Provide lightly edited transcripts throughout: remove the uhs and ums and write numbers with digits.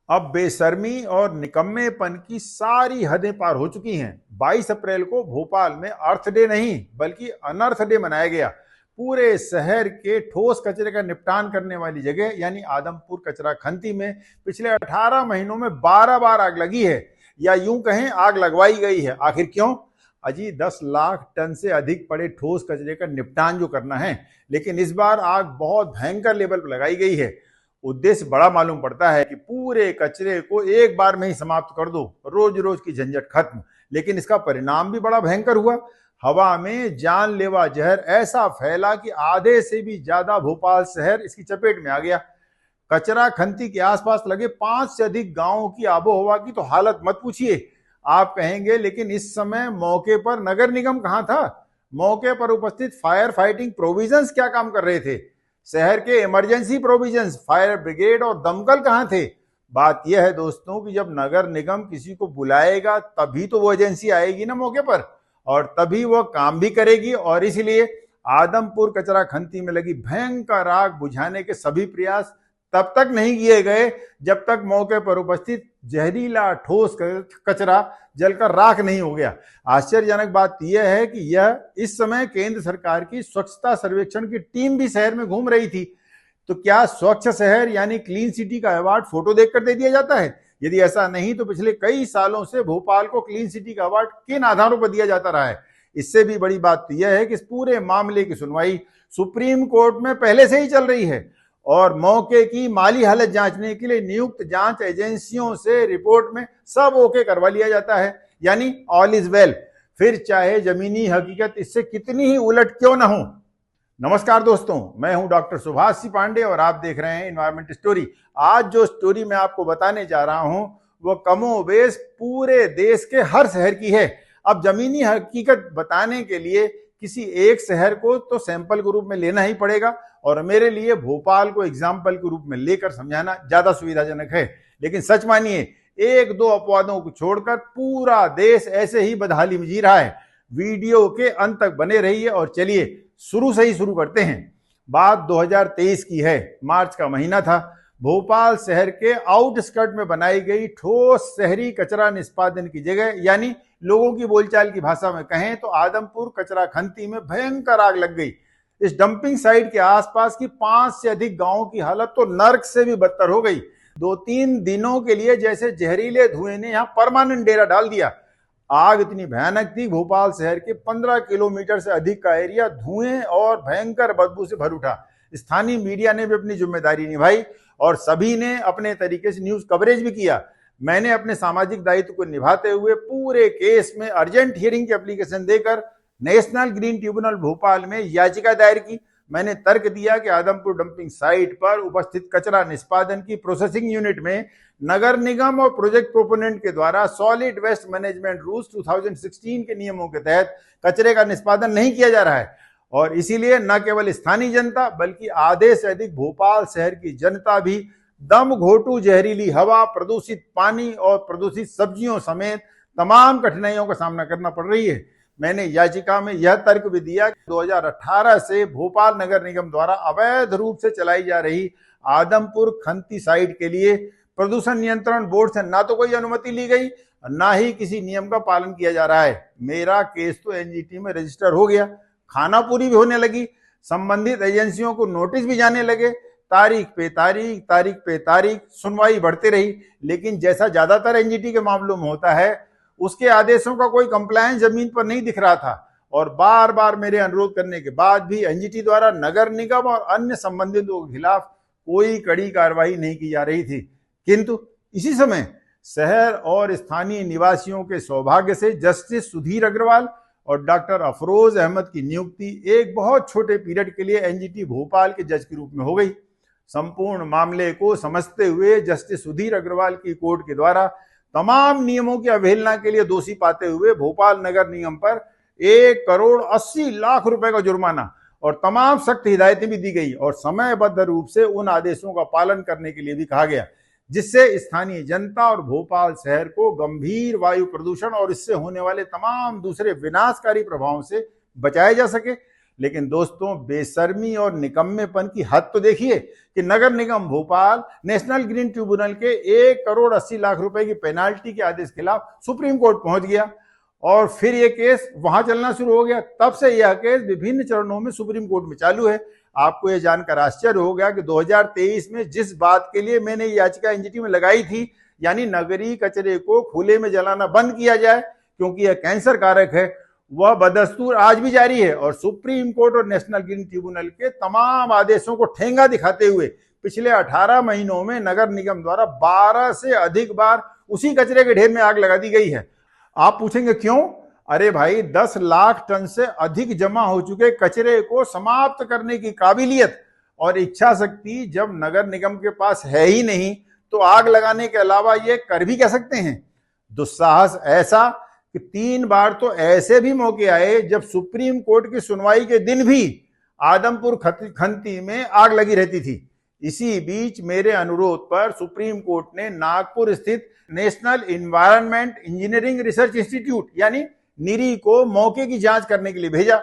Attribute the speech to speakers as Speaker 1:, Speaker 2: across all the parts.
Speaker 1: अब बेशर्मी और निकम्मेपन की सारी हदें पार हो चुकी हैं। 22 अप्रैल को भोपाल में अर्थ डे नहीं बल्कि अनर्थ डे मनाया गया। पूरे शहर के ठोस कचरे का निपटान करने वाली जगह यानी आदमपुर कचरा खंती में पिछले 18 महीनों में 12 बार आग लगी है, या यूं कहें आग लगवाई गई है। आखिर क्यों? अजी 10 लाख टन से अधिक पड़े ठोस कचरे का निपटान जो करना है, लेकिन इस बार आग बहुत भयंकर लेवल पर लगाई गई है। उद्देश्य बड़ा मालूम पड़ता है कि पूरे कचरे को एक बार में ही समाप्त कर दो, रोज रोज की झंझट खत्म। लेकिन इसका परिणाम भी बड़ा भयंकर हुआ। हवा में जानलेवा जहर ऐसा फैला कि आधे से भी ज्यादा भोपाल शहर इसकी चपेट में आ गया। कचरा खंती के आसपास लगे 5 से अधिक गांवों की आबोहवा की तो हालत मत पूछिए। आप कहेंगे लेकिन इस समय मौके पर नगर निगम कहां था? मौके पर उपस्थित फायर फाइटिंग प्रोविजंस क्या काम कर रहे थे? शहर के इमरजेंसी प्रोविजंस, फायर ब्रिगेड और दमकल कहां थे? बात यह है दोस्तों कि जब नगर निगम किसी को बुलाएगा तभी तो वो एजेंसी आएगी ना मौके पर, और तभी वो काम भी करेगी। और इसलिए आदमपुर कचरा खंती में लगी भयंकर आग बुझाने के सभी प्रयास तब तक नहीं किए गए जब तक मौके पर उपस्थित जहरीला ठोस कचरा जलकर राख नहीं हो गया। आश्चर्यजनक बात यह है कि यह इस समय केंद्र सरकार की स्वच्छता सर्वेक्षण की टीम भी शहर में घूम रही थी। तो क्या स्वच्छ शहर यानी क्लीन सिटी का अवार्ड फोटो देखकर दे दिया जाता है? यदि ऐसा नहीं तो पिछले कई सालों से भोपाल को क्लीन सिटी का अवार्ड किन आधारों पर दिया जाता रहा है? इससे भी बड़ी बात यह है कि इस पूरे मामले की सुनवाई सुप्रीम कोर्ट में पहले से ही चल रही है, और मौके की माली हालत जांचने के लिए नियुक्त जांच एजेंसियों से रिपोर्ट में सब ओके करवा लिया जाता है, यानी ऑल इज वेल। फिर चाहे जमीनी हकीकत इससे कितनी ही उलट क्यों ना हो। नमस्कार दोस्तों, मैं हूं डॉक्टर सुभाष सी पांडे और आप देख रहे हैं एनवायरमेंट स्टोरी। आज जो स्टोरी मैं आपको बताने जा रहा हूं वो कमोबेश पूरे देश के हर शहर की है। अब जमीनी हकीकत बताने के लिए किसी एक शहर को तो सैंपल के रूप में लेना ही पड़ेगा, और मेरे लिए भोपाल को एग्जाम्पल के रूप में लेकर समझाना ज्यादा सुविधाजनक है। लेकिन सच मानिए, एक दो अपवादों को छोड़कर पूरा देश ऐसे ही बदहाली में जी रहा है। वीडियो के अंत तक बने रहिए और चलिए शुरू से ही शुरू करते हैं। बात 2023 की है। मार्च का महीना था। भोपाल शहर के आउटस्कर्ट में बनाई गई ठोस शहरी कचरा निष्पादन की जगह, यानी लोगों की बोलचाल की भाषा में कहें तो आदमपुर कचरा खंती में भयंकर आग लग गई। इस डंपिंग साइट के आसपास की 5 से अधिक गांवों की हालत तो नर्क से भी बदतर हो गई। 2-3 दिनों के लिए जैसे जहरीले धुएं ने यहां परमानेंट डेरा डाल दिया। आग इतनी भयानक थी, भोपाल शहर के 15 किलोमीटर से अधिक का एरिया धुएं और भयंकर बदबू से भर उठा। स्थानीय मीडिया ने भी अपनी जिम्मेदारी निभाई और सभी ने अपने तरीके से न्यूज कवरेज भी किया। मैंने अपने सामाजिक दायित्व को निभाते हुए पूरे केस में अर्जेंट हियरिंग की एप्लीकेशन देकर नेशनल ग्रीन ट्रिब्यूनल भोपाल में याचिका दायर की। मैंने तर्क दिया कि आदमपुर डंपिंग साइट पर उपस्थित कचरा निष्पादन की प्रोसेसिंग यूनिट में नगर निगम और प्रोजेक्ट प्रोपोनेंट के द्वारा सॉलिड वेस्ट मैनेजमेंट रूल्स 2016 के नियमों के तहत कचरे का निष्पादन नहीं किया जा रहा है, और इसीलिए न केवल स्थानीय जनता बल्कि आधे से अधिक भोपाल शहर की जनता भी दम घोटू जहरीली हवा, प्रदूषित पानी और प्रदूषित सब्जियों समेत तमाम कठिनाइयों का सामना करना पड़ रही है। मैंने याचिका में यह तर्क भी दिया कि 2018 से भोपाल नगर निगम द्वारा अवैध रूप से चलाई जा रही आदमपुर खंती साइट के लिए प्रदूषण नियंत्रण बोर्ड से ना तो कोई अनुमति ली गई, ना ही किसी नियम का पालन किया जा रहा है। मेरा केस तो एनजीटी में रजिस्टर हो गया, खानापुरी भी होने लगी, संबंधित एजेंसियों को नोटिस भी जाने लगे। तारीख पे तारीख सुनवाई बढ़ती रही, लेकिन जैसा ज्यादातर एनजीटी के मामलों में होता है, उसके आदेशों का कोई कंप्लायंस जमीन पर नहीं दिख रहा था। और बार बार मेरे अनुरोध करने के बाद भी एनजीटी द्वारा नगर निगम और अन्य संबंधितों के खिलाफ कोई कड़ी कार्रवाई नहीं की जा रही थी। किंतु इसी समय शहर और स्थानीय निवासियों के सौभाग्य से जस्टिस सुधीर अग्रवाल और डॉक्टर अफरोज अहमद की नियुक्ति एक बहुत छोटे पीरियड के लिए एनजीटी भोपाल के जज के रूप में हो गई। संपूर्ण मामले को समझते हुए जस्टिस सुधीर अग्रवाल की कोर्ट के द्वारा तमाम नियमों की अवहेलना के लिए दोषी पाते हुए भोपाल नगर निगम पर 1,80,00,000 रुपए का जुर्माना और तमाम सख्त हिदायतें भी दी गई, और समयबद्ध रूप से उन आदेशों का पालन करने के लिए भी कहा गया, जिससे स्थानीय जनता और भोपाल शहर को गंभीर वायु प्रदूषण और इससे होने वाले तमाम दूसरे विनाशकारी प्रभावों से बचाया जा सके। लेकिन दोस्तों, बेशर्मी और निकम्मेपन की हद तो देखिए कि नगर निगम भोपाल नेशनल ग्रीन ट्रिब्यूनल के 1,80,00,000 रुपए की पेनाल्टी के आदेश के खिलाफ सुप्रीम कोर्ट पहुंच गया और फिर यह केस वहां चलना शुरू हो गया। तब से यह केस विभिन्न चरणों में सुप्रीम कोर्ट में चालू है। आपको यह जानकर आश्चर्य हो गया कि 2023 में जिस बात के लिए मैंने याचिका एनजीटी में लगाई थी, यानी नगरीय कचरे को खुले में जलाना बंद किया जाए क्योंकि यह कैंसर कारक है, वह बदस्तूर आज भी जारी है। और सुप्रीम कोर्ट और नेशनल ग्रीन ट्रिब्यूनल के तमाम आदेशों को ठेंगा दिखाते हुए पिछले 18 महीनों में नगर निगम द्वारा 12 से अधिक बार उसी कचरे के ढेर में आग लगा दी गई है। आप पूछेंगे क्यों? अरे भाई, 10 लाख टन से अधिक जमा हो चुके कचरे को समाप्त करने की काबिलियत और इच्छा शक्ति जब नगर निगम के पास है ही नहीं, तो आग लगाने के अलावा ये कर भी क्या सकते हैं? दुस्साहस ऐसा कि 3 बार तो ऐसे भी मौके आए जब सुप्रीम कोर्ट की सुनवाई के दिन भी आदमपुर खंती में आग लगी रहती थी। इसी बीच मेरे अनुरोध पर सुप्रीम कोर्ट ने नागपुर स्थित national environment engineering research institute यानी निरी को मौके की जांच करने के लिए भेजा,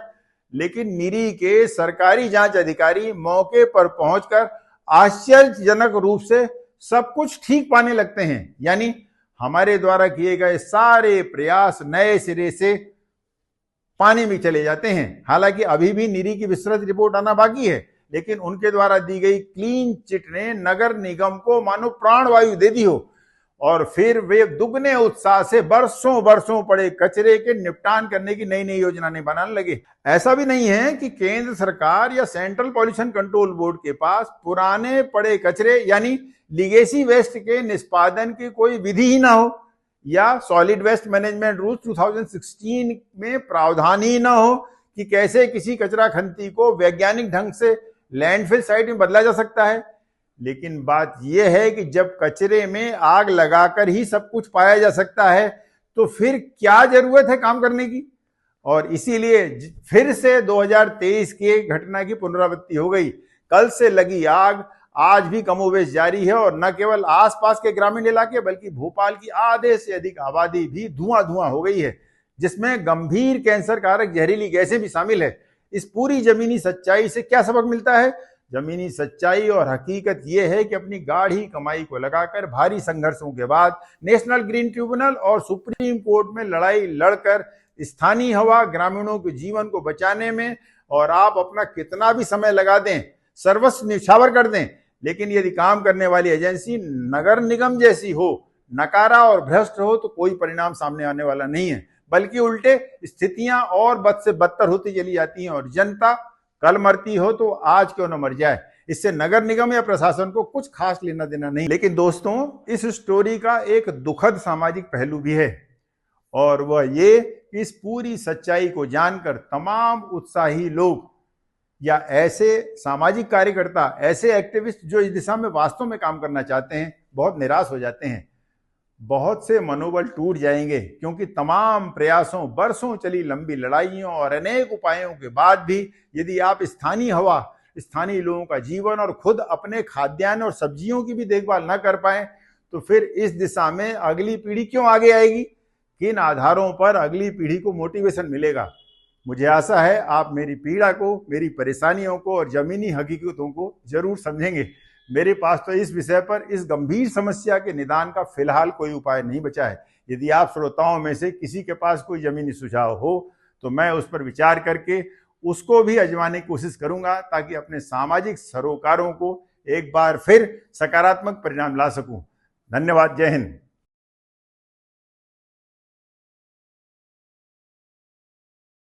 Speaker 1: लेकिन निरी के सरकारी जांच अधिकारी मौके पर पहुंचकर आश्चर्यजनक रूप से सब कुछ ठीक पाने लगते हैं, यानी हमारे द्वारा किए गए सारे प्रयास नए सिरे से पानी में चले जाते हैं। हालांकि अभी भी निरी की विस्तृत रिपोर्ट आना बाकी है, लेकिन उनके द्वारा दी गई क्लीन चिट ने नगर निगम को मानो प्राणवायु दे दी हो और फिर वे दुगने उत्साह से बरसों बरसों पड़े कचरे के निपटान करने की नई नई योजना बनाने लगे। ऐसा भी नहीं है कि केंद्र सरकार या सेंट्रल पॉल्यूशन कंट्रोल बोर्ड के पास पुराने पड़े कचरे यानी लीगेसी वेस्ट के निष्पादन की कोई विधि ही ना हो या सॉलिड वेस्ट मैनेजमेंट रूल्स 2016 में प्रावधान ही ना हो कि कैसे किसी कचरा खंती को वैज्ञानिक ढंग से लैंडफिल साइट में बदला जा सकता है। लेकिन बात यह है कि जब कचरे में आग लगाकर ही सब कुछ पाया जा सकता है, तो फिर क्या जरूरत है काम करने की? और इसीलिए फिर से 2023 की घटना की पुनरावृत्ति हो गई। कल से लगी आग आज भी कमोबेश जारी है और न केवल आसपास के ग्रामीण इलाके बल्कि भोपाल की आधे से अधिक आबादी भी धुआं धुआं हो गई है, जिसमें गंभीर कैंसर कारक जहरीली गैसें भी शामिल है। इस पूरी जमीनी सच्चाई से क्या सबक मिलता है? जमीनी सच्चाई और हकीकत यह है कि अपनी गाढ़ी कमाई को लगाकर भारी संघर्षों के बाद नेशनल ग्रीन ट्रिब्यूनल और सुप्रीम कोर्ट में लड़ाई लड़कर स्थानीय हवा ग्रामीणों के जीवन को बचाने में और आप अपना कितना भी समय लगा दें, सर्वस्व न्यौछावर कर दें, लेकिन यदि काम करने वाली एजेंसी नगर निगम जैसी हो, नकारा और भ्रष्ट हो, तो कोई परिणाम सामने आने वाला नहीं है, बल्कि उल्टे स्थितियां और बद से बदतर होती चली जाती हैं और जनता कल मरती हो तो आज क्यों न मर जाए। इससे नगर निगम या प्रशासन को कुछ खास लेना देना नहीं। लेकिन दोस्तों, इस स्टोरी का एक दुखद सामाजिक पहलू भी है और वह ये कि इस पूरी सच्चाई को जानकर तमाम उत्साही लोग या ऐसे सामाजिक कार्यकर्ता, ऐसे एक्टिविस्ट जो इस दिशा में वास्तव में काम करना चाहते हैं, बहुत निराश हो जाते हैं। बहुत से मनोबल टूट जाएंगे क्योंकि तमाम प्रयासों, बरसों चली लंबी लड़ाइयों और अनेक उपायों के बाद भी यदि आप स्थानीय हवा, स्थानीय लोगों का जीवन और खुद अपने खाद्यान्न और सब्जियों की भी देखभाल न कर पाए, तो फिर इस दिशा में अगली पीढ़ी क्यों आगे आएगी? किन आधारों पर अगली पीढ़ी को मोटिवेशन मिलेगा? मुझे आशा है आप मेरी पीड़ा को, मेरी परेशानियों को और जमीनी हकीकतों को जरूर समझेंगे। मेरे पास तो इस विषय पर, इस गंभीर समस्या के निदान का फिलहाल कोई उपाय नहीं बचा है। यदि आप श्रोताओं में से किसी के पास कोई जमीनी सुझाव हो तो मैं उस पर विचार करके उसको भी आजमाने की कोशिश करूंगा ताकि अपने सामाजिक सरोकारों को एक बार फिर सकारात्मक परिणाम ला सकूं। धन्यवाद। जय हिंद।